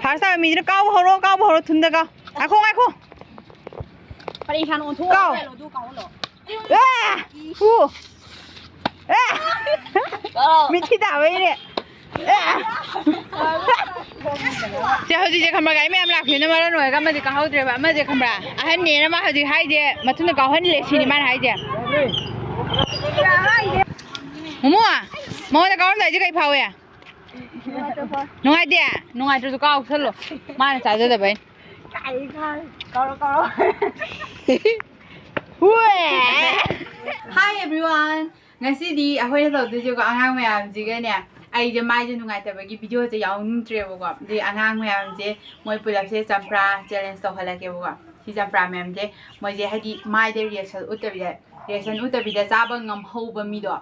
파스타 미지는 까고 허러 둔다가 아콩 빨리 한 온토 고! 로 가올로 후 미치다 왜 이래 자 hꯧ지 카메라 가이 매am 라피는 말은 왜 가마지 가하우드레 아마지 카메라 아한니는 마 hꯧ지 하이제 맞는 거 한일레 시니만 하이제 뭐야 뭐다 가운데 이제 가이 파워야 nungay tu kau selo mana saja dah baik 가로 Hi everyone ngasi aku ni tahu tu juga angang macam juga ni ai je mai je nungay tu bagi video je yang nutrient bukan di angang macam je moi pulak je campra challenge tu halak je bukan si campra macam je moi je hadi mai de reaction utar bida sabang ngam hau bami do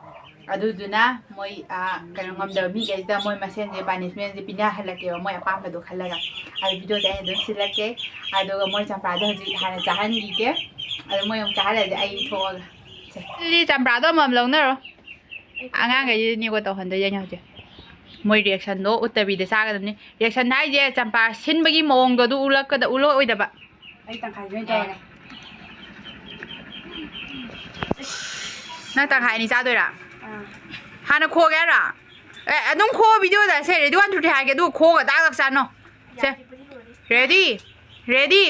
aduduna moi kan ngam da mi guys da moi masen je punishment je pindah halak je moi apa apa do halaga ai video je ai don silak ke aduga moi campra je hadi hana jahan gi ke adu moi yang jahan je ai thog li campra do mam long na ro angang cái ni ko to han da ya nya je moi reaction do utar bida sa ga ni reaction hai je campra sin bagi mong do du ulak ka da ulo oi da ba ai tang khai join join này na tang hai ni sa doi ra Hana khô cái ra, đúng khô video đã xem ready 1 2 3 cái đu khô cái đá san nó, xem ready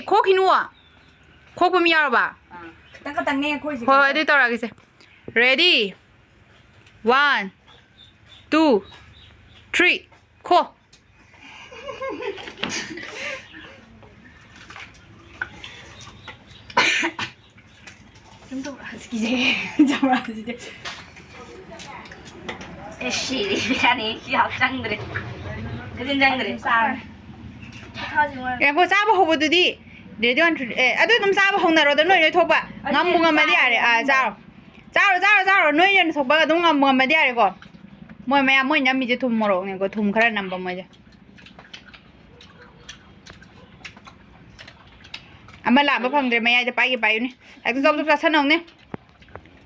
khô khi nuông, khô bao nhiêu rồi tăng nghe khô gì? Thôi đi tao ra cái xem, ready 1 2 3 khô. 좀 더 하시지, 좀 하시지. 씨, 미안해. 이 학생들이 그 진장들이 싸. Em có sao không được đi, để cho anh, tôi không sao không nào rồi, tôi nói thôi bà, ngâm bung mà đi à, sao rồi, nói cho thôi bà, tôi ngâm bung mà đi à con, mỗi nhà mình chỉ thùng mồ này, có thùng khá nằm bông mà chứ, mà làm bằng để màyจะไปกี่ไปอยู่นี่ไอ้ตัวจบสนองนี่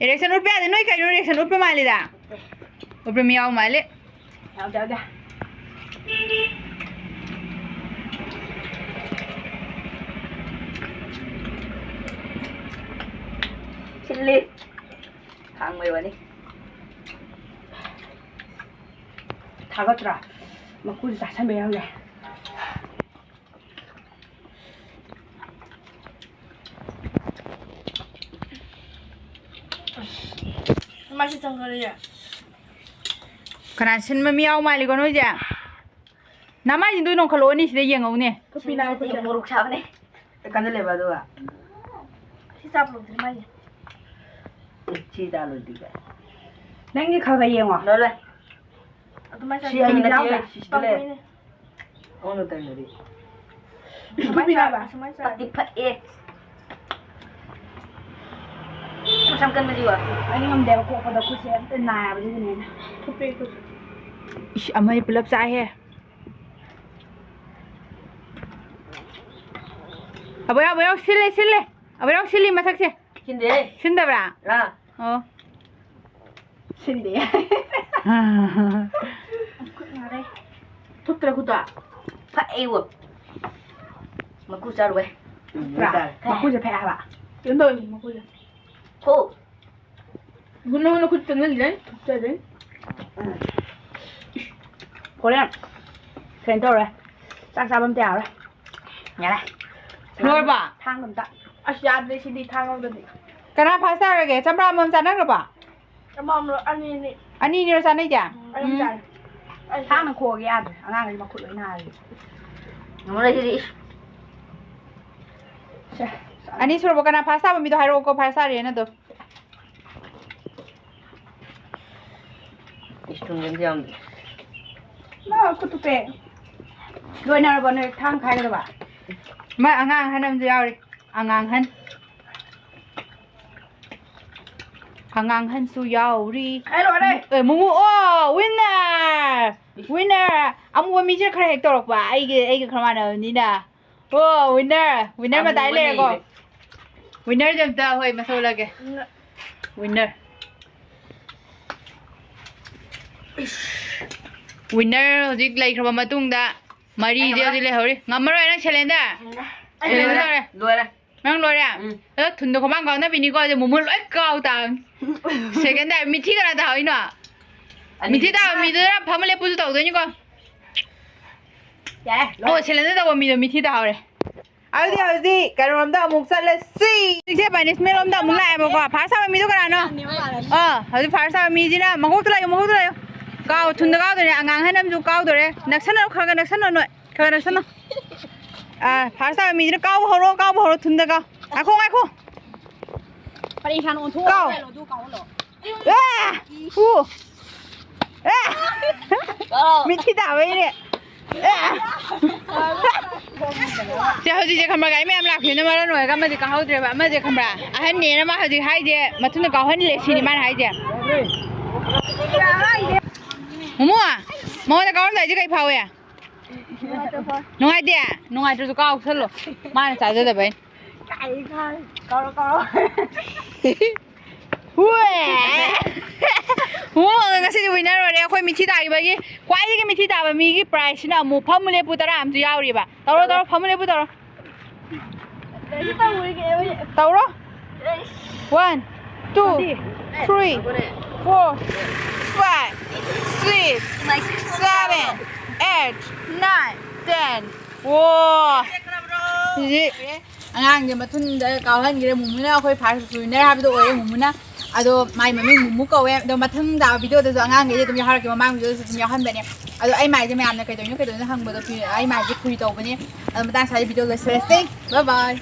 เรียกฉันอุดไปอ่ะน้อยใครน้อยเรียกฉันอุดไปมาเลยด่ะอุดไปมีเอามาเลยเดี๋ยวชิลลี่ทางไปวันนี้ทางก็ตรามาคุยจากฉันไปแล้วไง맛이 좀 그래요.ขนาดฉันไม่มีเอามาเลยก็น้อยจ้ะน้ำมันยินดูน้องขลุ่นนี่สิได้ยังเอาเนี่ย ก็ปีหน้าก็จะมุรุกชาวนี่แต่กันเลยบ้าดูอ่ะที่จับลูกถึงไหมที่จับลูกดีกันนั่งนี่เขาไปยังวะเลยชี้อันนี้แล้วกันชี้เลยโอ้โหแต่เนี่ยดิก็ปีหน้าบ้าปฏิพัทเอSamkan ba jiwa? Ay ngam dew ko ko da ku se an na ba ji ne. Ku pe ku. Ish amai pulap sa he. Aboy sile. Aboy sile masak se. Sinde. Sinda bra. Ra. Oh. Sinde. Ku na dai. Thuk tra ku ta. Pha e wo. Ma ku sa rồi. Ra. Ma ku se pha ba. Đến rồi ma ku. Cô Guna ku tengah jalan, jalan. Korea. Keren tau rồi. Sang sao bấm tèo rồi. Nhà này. Rồi bà. Thang bấm tạ. Asian đi xin đi thang không được. Cái nào phải sao rồi kìa, chăm ra mầm sao nữa rồi bà. Chăm mầm rồi anh đi. Anh đi rồi sao đấy chả? Anh đi. Thang nó khô kìa, anh ăn đi mà khô lấy này. Nó đây đi. Ani suruh bukan apa sah, bumi tu hari rokok pasar ya, nado. Istungin jam. Nah, aku tu pe. Dua nara bana thang khai rồi bà. Mai angang han nam jiao đi, angang han su yao đi. Hello đây. Mumu, oh, winner. Ông mua mi chưa khai hết rồi bà, ai cái không ăn đi nè. Oh, winner mà tái lên rồi. Winner jam ta hoy masola ke. Winner hojik lai khaba matung da Mari dia tu lehori. Ngamaro enak celenda. Celenda. Luar. Nang lore. Thunda ko mang kau na bini ko je mumul loi kau tang. Second time mithi kana ta hoi no. Mithi ta mi tu ra phamale pu tu tau do ni ko. Dạ. Oh celenda ta ko mi do mithi ta hore. Audi cái rom da muk sat le si. Che ba ni smell rom da muk lai ba ko. Phar sa mi tu kana no. Hadi phar sa mi ji na mangok tu lai mangok tu lai. Kau thunda kau tu ne angang hai nam ju kau tu re. Naksan no khaga naksan no. Khaga naksan no. Phar sa mi ji kau horo thunda kau. Ai khô. Phải đi sang ôn thu. Kau. Mi thi da vậy nè. Chị hồi chị không cái mấy em lạc thì nó mới nói cái mà chị càng hậu rồi mà chị không ra anh nhớ nó mà hồi chị hay chị mà chúng nó cao hơn lệ xí thì mà hay chị mua à mua cái cao này chứ cái phao vậy nung ai đi à nung ai cho cao thật luôn mà nó chạy ra đấy Câu. ngasi di winner rồi đấy, khôi mi thi đại vậy cái, quái cái mi thi đại vậy mi cái price nào mua phàm mua bút ra làm gì ao đi ba, tao đó phàm mua bút đó, tao đó, 1, 2, 3, 4, 5, 6, 7, 8, 9, 10, wow, gì, anh em mà thun đấy cao hơn cái mùng nó khôi phải rồi này hai video ấy mùng nó ado mai mà mình mùng cầu em đâu mà thun đào video từ giờ ngang cái tụi mình cái mà mang video tụi mình hơn vậy nè ado ai mai cho mày ăn cái đó những cái đó nó hăng bữa đó ai mai cái khui đầu vậy nè ado mà ta xài video là bye bye